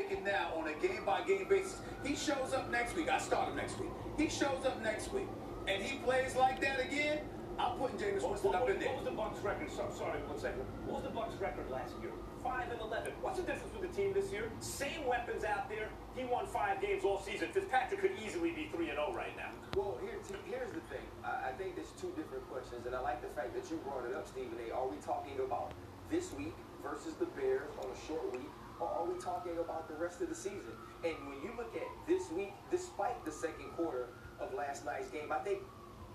take it now on a game-by-game basis. He shows up next week. I start him next week. He shows up next week, and he plays like that again. I'm putting Jameis Winston up in there. What was the Bucs record? Sorry, 1 second. What was the Bucs record last year? 5-11. What's the difference with the team this year? Same weapons out there. He won 5 games all season. Fitzpatrick could easily be 3-0 right now. Well, here's the thing. I think there's two different questions, and I like the fact that you brought it up, Stephen A. Are we talking about this week versus the Bears on a short week, or are we talking about the rest of the season? And when you look at this week, despite the second quarter of last night's game, I think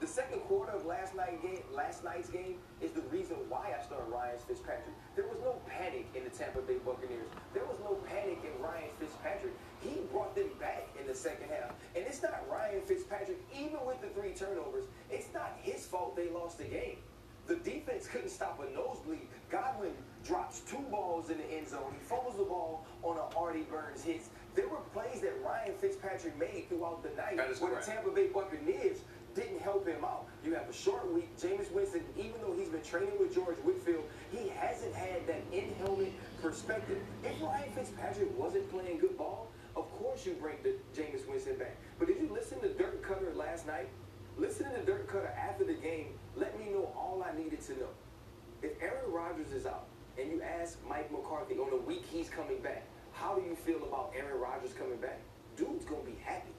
the second quarter of last night's game is the reason why I started Ryan Fitzpatrick. There was no panic in the Tampa Bay Buccaneers. There was no panic in Ryan Fitzpatrick. He brought them back in the second half. And it's not Ryan Fitzpatrick, even with the 3 turnovers, it's not his fault they lost the game. The defense couldn't stop a nosebleed. Godwin drops 2 balls in the end zone. He fumbles the ball on an Artie Burns hit. There were plays that Ryan Fitzpatrick made throughout the night where the Tampa Bay Buccaneers didn't help him out. You have a short week. Jameis Winston, even though he's been training with George Whitfield, he hasn't had that in-helmet perspective. If Ryan Fitzpatrick wasn't playing good ball, of course you bring the Jameis Winston back. But did you listen to Dirk Cutter last night? Listening to Dirk Cutter after the game let me know all I needed to know. If Aaron Rodgers is out and you ask Mike McCarthy on the week he's coming back, how do you feel about Aaron Rodgers coming back? Dude's going to be happy,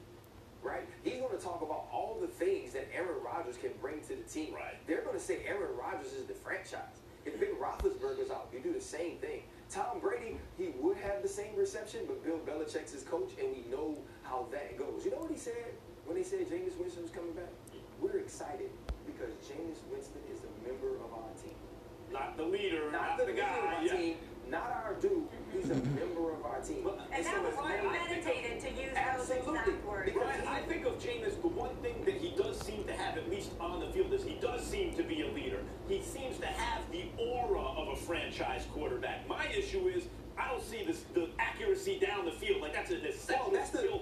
right? He's going to talk about all the things that Aaron Rodgers can bring to the team. Right. They're going to say Aaron Rodgers is the franchise. If Ben Roethlisberger's out, you do the same thing. Tom Brady, he would have the same reception, but Bill Belichick's his coach, and we know how that goes. You know what he said when they said Jameis Winston was coming back? We're excited because Jameis Winston is a member of our team. Not the leader, not the guy of our team, not our dude. He's a member of our team. And that was premeditated to use those exact words. Brian, I think of Jameis, the one thing that he does seem to have, at least on the field, is he does seem to be a leader. He seems to have the aura of a franchise quarterback. My issue is I don't see the accuracy down the field. Like, that's an essential skill.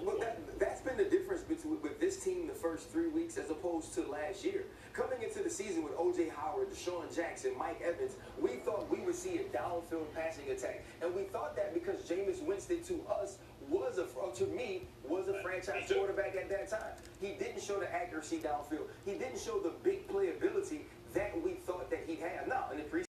That's been the difference with this team the first 3 weeks as opposed to last year. Coming into the season with O.J. Howard, Deshaun Jackson, Mike Evans, we thought we would see a downfield passing attack. And we thought that because Jameis Winston, to us, was a franchise quarterback at that time. He didn't show the accuracy downfield. He didn't show the big playability that we thought that he'd have. Now, in the preseason,